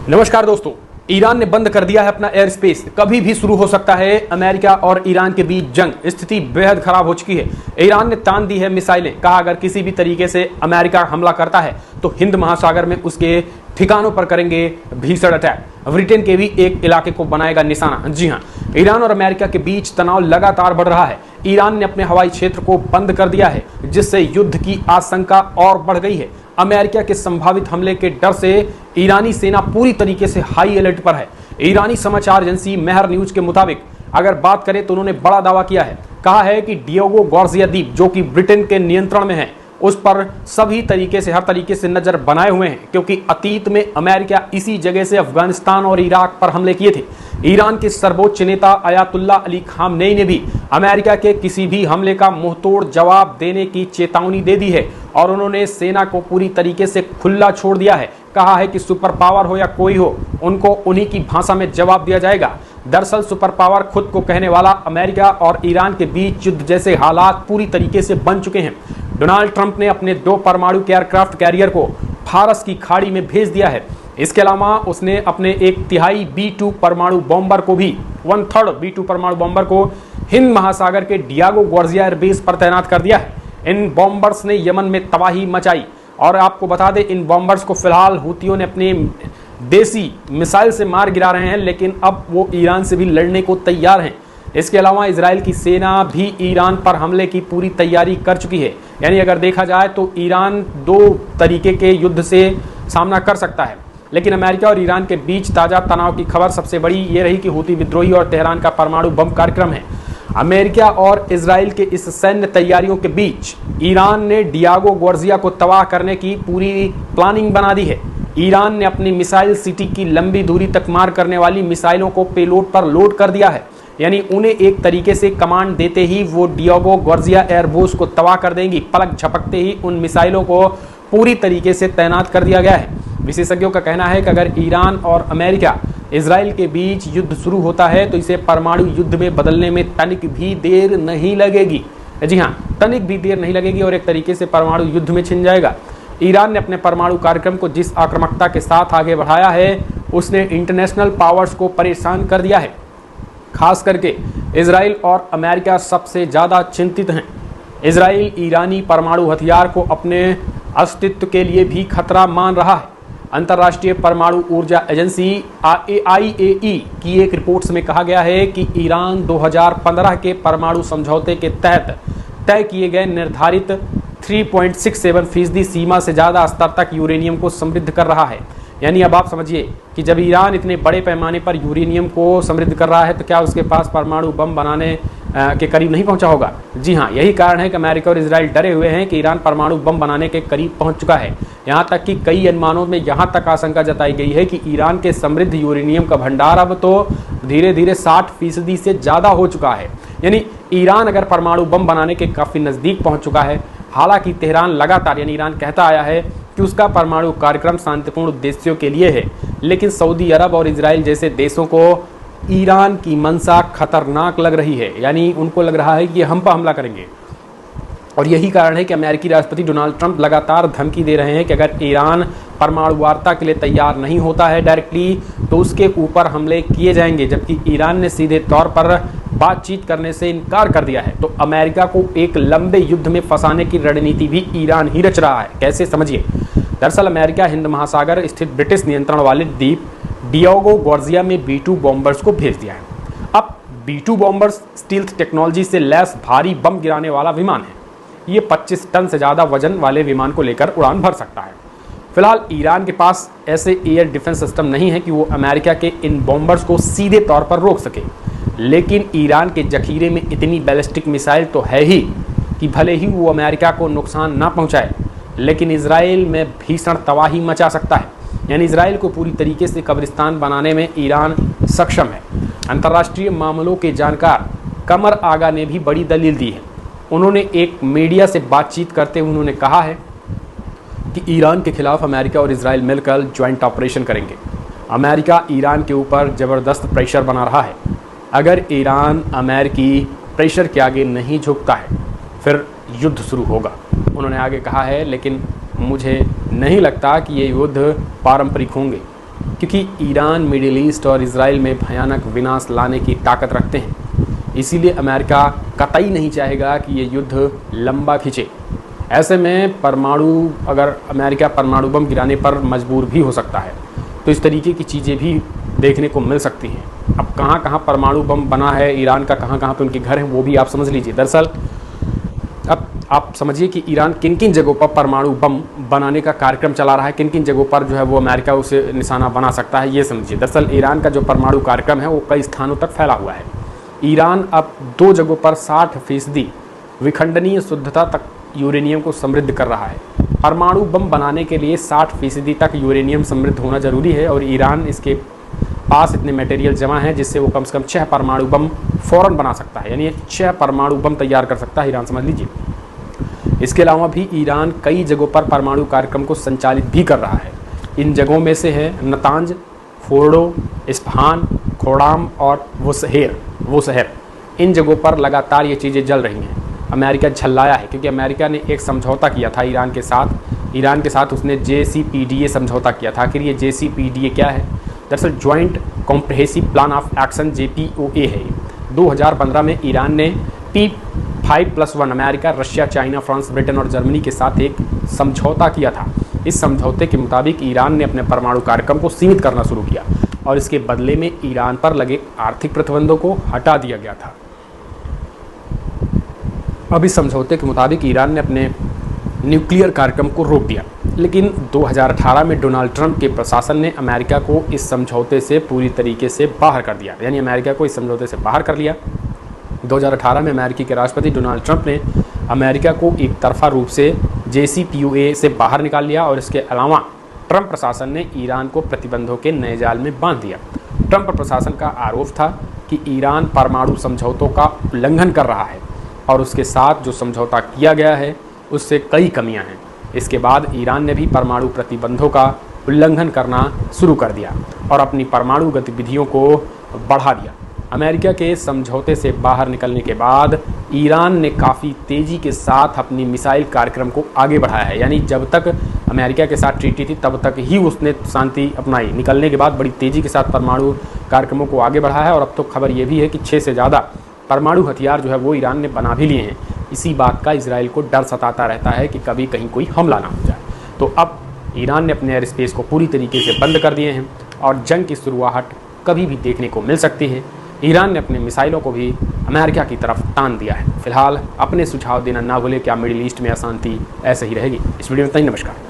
नमस्कार दोस्तों। ईरान ने बंद कर दिया है अपना एयर स्पेस। कभी भी शुरू हो सकता है अमेरिका और ईरान के बीच जंग। स्थिति बेहद खराब हो चुकी है। ईरान ने तान दी है मिसाइलें। कहा अगर किसी भी तरीके से अमेरिका हमला करता है तो हिंद महासागर में उसके ठिकानों पर करेंगे भीषण अटैक। ब्रिटेन के भी एक इलाके को बनाएगा निशाना। जी हाँ, ईरान और अमेरिका के बीच तनाव लगातार बढ़ रहा है। ईरान ने अपने हवाई क्षेत्र को बंद कर दिया है, जिससे युद्ध की आशंका और बढ़ गई है। अमेरिका के संभावित हमले के डर से ईरानी सेना पूरी तरीके से हाई अलर्ट पर है। ईरानी समाचार एजेंसी मेहर न्यूज के मुताबिक अगर बात करें तो उन्होंने बड़ा दावा किया है। कहा है कि डिएगो गार्सिया द्वीप, जो कि ब्रिटेन के नियंत्रण में है, उस पर सभी तरीके से हर तरीके से नजर बनाए हुए हैं, क्योंकि अतीत में अमेरिका इसी जगह से अफगानिस्तान और इराक पर हमले किए थे। ईरान के सर्वोच्च नेता अयातुल्ला अली खामनेई ने भी अमेरिका के किसी भी हमले का मुंहतोड़ जवाब देने की चेतावनी दे दी है और उन्होंने सेना को पूरी तरीके से खुला छोड़ दिया है। कहा है कि सुपर पावर हो या कोई हो, उनको उन्हीं की भाषा में जवाब दिया जाएगा। दरअसल सुपर पावर खुद को कहने वाला अमेरिका और ईरान के बीच युद्ध जैसे हालात पूरी तरीके से बन चुके हैं। डोनाल्ड ट्रंप ने अपने 2 परमाणु एयरक्राफ्ट कैरियर को फारस की खाड़ी में भेज दिया है। इसके अलावा उसने अपने 1/3 B-2 परमाणु बॉम्बर को भी 1/3 B-2 परमाणु बॉम्बर को हिंद महासागर के डिएगो गार्सिया एयरबेस पर तैनात कर दिया है। इन बॉम्बर्स ने यमन में तबाही मचाई और आपको बता दें, इन बॉम्बर्स को फिलहाल हूतियों ने अपने देसी मिसाइल से मार गिरा रहे हैं, लेकिन अब वो ईरान से भी लड़ने को तैयार हैं। इसके अलावा इजराइल की सेना भी ईरान पर हमले की पूरी तैयारी कर चुकी है। यानी अगर देखा जाए तो ईरान 2 तरीके के युद्ध से सामना कर सकता है। लेकिन अमेरिका और ईरान के बीच ताजा तनाव की खबर सबसे बड़ी ये रही कि हूती विद्रोही और तेहरान का परमाणु बम कार्यक्रम है। अमेरिका और इजराइल के इस सैन्य तैयारियों के बीच ईरान ने डिएगो गार्सिया को तबाह करने की पूरी प्लानिंग बना दी है। ईरान ने अपनी मिसाइल सिटी की लंबी दूरी तक मार करने वाली मिसाइलों को पेलोड पर लोड कर दिया है। यानी उन्हें एक तरीके से कमांड देते ही वो डिएगो गार्सिया एयरबेस को तबाह कर देंगी। पलक झपकते ही उन मिसाइलों को पूरी तरीके से तैनात कर दिया गया है। विशेषज्ञों का कहना है कि अगर ईरान और अमेरिका इजराइल के बीच युद्ध शुरू होता है तो इसे परमाणु युद्ध में बदलने में तनिक भी देर नहीं लगेगी। जी हाँ, तनिक भी देर नहीं लगेगी और एक तरीके से परमाणु युद्ध में छिन जाएगा। ईरान ने अपने परमाणु कार्यक्रम को जिस आक्रामकता के साथ आगे बढ़ाया है, उसने इंटरनेशनल पावर्स को परेशान कर दिया है। खास करके इजराइल और अमेरिका सबसे ज़्यादा चिंतित हैं। इजराइल ईरानी परमाणु हथियार को अपने अस्तित्व के लिए भी खतरा मान रहा है। अंतर्राष्ट्रीय परमाणु ऊर्जा एजेंसी IAEA की एक रिपोर्ट में कहा गया है कि ईरान 2015 के परमाणु समझौते के तहत तय किए गए निर्धारित 3.67% सीमा से ज़्यादा स्तर तक यूरेनियम को समृद्ध कर रहा है। यानी अब आप समझिए कि जब ईरान इतने बड़े पैमाने पर यूरेनियम को समृद्ध कर रहा है तो क्या उसके पास परमाणु बम बनाने के करीब नहीं पहुंचा होगा। जी हाँ, यही कारण है कि अमेरिका और इजराइल डरे हुए हैं कि ईरान परमाणु बम बनाने के करीब पहुंच चुका है। यहाँ तक कि कई अनुमानों में यहाँ तक आशंका जताई गई है कि ईरान के समृद्ध यूरेनियम का भंडार अब तो धीरे धीरे 60% से ज़्यादा हो चुका है। यानी ईरान अगर परमाणु बम बनाने के काफ़ी नज़दीक पहुँच चुका है। हालांकि तेहरान लगातार, यानी ईरान कहता आया है कि उसका परमाणु कार्यक्रम शांतिपूर्ण उद्देश्यों के लिए है, लेकिन सऊदी अरब और इजराइल जैसे देशों को ईरान की मंशा खतरनाक लग रही है। यानी उनको लग रहा है कि हम पर हमला करेंगे और यही कारण है कि अमेरिकी राष्ट्रपति डोनाल्ड ट्रंप लगातार धमकी दे रहे हैं कि अगर ईरान परमाणु वार्ता के लिए तैयार नहीं होता है डायरेक्टली तो उसके ऊपर हमले किए जाएंगे। जबकि ईरान ने सीधे तौर पर बातचीत करने से इनकार कर दिया है। तो अमेरिका को एक लंबे युद्ध में फंसाने की रणनीति भी ईरान ही रच रहा है। कैसे, समझिए। दरअसल अमेरिका हिंद महासागर स्थित ब्रिटिश नियंत्रण वाले द्वीप डिएगो गार्सिया में B-2 बॉम्बर्स को भेज दिया है। अब B-2 बॉम्बर्स स्टील्थ टेक्नोलॉजी से लैस भारी बम गिराने वाला विमान है। ये 25 टन से ज़्यादा वजन वाले विमान को लेकर उड़ान भर सकता है। फिलहाल ईरान के पास ऐसे एयर डिफेंस सिस्टम नहीं है कि वो अमेरिका के इन बॉम्बर्स को सीधे तौर पर रोक सके। लेकिन ईरान के जखीरे में इतनी बैलिस्टिक मिसाइल तो है ही कि भले ही वो अमेरिका को नुकसान ना पहुंचाए, लेकिन इजराइल में भीषण तबाही मचा सकता है। यानी इजराइल को पूरी तरीके से कब्रिस्तान बनाने में ईरान सक्षम है। अंतर्राष्ट्रीय मामलों के जानकार कमर आगा ने भी बड़ी दलील दी है। उन्होंने एक मीडिया से बातचीत करते हुए उन्होंने कहा है कि ईरान के खिलाफ अमेरिका और इजराइल मिलकर ज्वाइंट ऑपरेशन करेंगे। अमेरिका ईरान के ऊपर ज़बरदस्त प्रेशर बना रहा है। अगर ईरान अमेरिकी प्रेशर के आगे नहीं झुकता है फिर युद्ध शुरू होगा, उन्होंने आगे कहा है। लेकिन मुझे नहीं लगता कि ये युद्ध पारंपरिक होंगे। क्योंकि ईरान मिडिल ईस्ट और इजराइल में भयानक विनाश लाने की ताकत रखते हैं। इसीलिए अमेरिका कतई नहीं चाहेगा कि ये युद्ध लंबा खींचे। ऐसे में अगर अमेरिका परमाणु बम गिराने पर मजबूर भी हो सकता है, तो इस तरीके की चीज़ें भी देखने को मिल सकती हैं। अब कहाँ कहाँ परमाणु बम बना है ईरान का, कहाँ कहाँ पे उनके घर हैं, वो भी आप समझ लीजिए। दरअसल अब आप समझिए कि ईरान किन किन जगहों पर परमाणु बम बनाने का कार्यक्रम चला रहा है, किन किन जगहों पर जो है वो अमेरिका उसे निशाना बना सकता है, ये समझिए। दरअसल ईरान का जो परमाणु कार्यक्रम है वो कई स्थानों तक फैला हुआ है। ईरान अब 2 जगहों पर 60% विखंडनीय शुद्धता तक यूरेनियम को समृद्ध कर रहा है। परमाणु बम बनाने के लिए 60% तक यूरेनियम समृद्ध होना जरूरी है, और ईरान इसके पास इतने मटेरियल जमा है जिससे वो कम से कम 6 परमाणु बम फ़ौरन बना सकता है, यानी 6 परमाणु बम तैयार कर सकता है ईरान, समझ लीजिए। इसके अलावा भी ईरान कई जगहों पर परमाणु कार्यक्रम को संचालित भी कर रहा है। इन जगहों में से है नतांज, फोर्डो, इस्फहान, खोड़ाम और वोसहर। इन जगहों पर लगातार ये चीज़ें जल रही हैं। अमेरिका झल्लाया है क्योंकि अमेरिका ने एक समझौता किया था ईरान के साथ उसने JCPOA समझौता किया था। आखिर ये JCPOA क्या है? दरअसल joint comprehensive plan of action JPOA है। 2015 में ईरान ने P5+1 America, Russia, China, France, Britain और जर्मनी के साथ एक समझौता किया था। इस समझौते के मुताबिक ईरान ने अपने परमाणु कार्यक्रम को सीमित करना शुरू किया और इसके बदले में ईरान पर लगे आर्थिक प्रतिबंधों को हटा दिया गया था। अब इस समझौते के मुताबिक ईरान ने अपने न्यूक्लियर कार्यक्रम को रोक दिया, लेकिन 2018 में डोनाल्ड ट्रंप के प्रशासन ने अमेरिका को इस समझौते से पूरी तरीके से बाहर कर दिया, यानी अमेरिका को इस समझौते से बाहर कर लिया। 2018 में अमेरिकी के राष्ट्रपति डोनाल्ड ट्रंप ने अमेरिका को एक तरफा रूप से JCPOA से बाहर निकाल लिया, और इसके अलावा ट्रंप प्रशासन ने ईरान को प्रतिबंधों के नए जाल में बांध दिया। ट्रंप प्रशासन का आरोप था कि ईरान परमाणु समझौतों का उल्लंघन कर रहा है और उसके साथ जो समझौता किया गया है उससे कई कमियां हैं। इसके बाद ईरान ने भी परमाणु प्रतिबंधों का उल्लंघन करना शुरू कर दिया और अपनी परमाणु गतिविधियों को बढ़ा दिया। अमेरिका के समझौते से बाहर निकलने के बाद ईरान ने काफ़ी तेज़ी के साथ अपनी मिसाइल कार्यक्रम को आगे बढ़ाया है, यानी जब तक अमेरिका के साथ ट्रीटी थी तब तक ही उसने शांति अपनाई। निकलने के बाद बड़ी तेज़ी के साथ परमाणु कार्यक्रमों को आगे बढ़ाया है, और अब तो खबर ये भी है कि 6 से ज़्यादा परमाणु हथियार जो है वो ईरान ने बना भी लिए हैं। इसी बात का इजराइल को डर सताता रहता है कि कभी कहीं कोई हमला ना हो जाए। तो अब ईरान ने अपने एयर स्पेस को पूरी तरीके से बंद कर दिए हैं और जंग की शुरुआत कभी भी देखने को मिल सकती है। ईरान ने अपने मिसाइलों को भी अमेरिका की तरफ तान दिया है। फिलहाल अपने सुझाव देना ना भूलें। क्या मिडिल ईस्ट में अशांति ऐसे ही रहेगी? इस वीडियो में इतना ही। नमस्कार।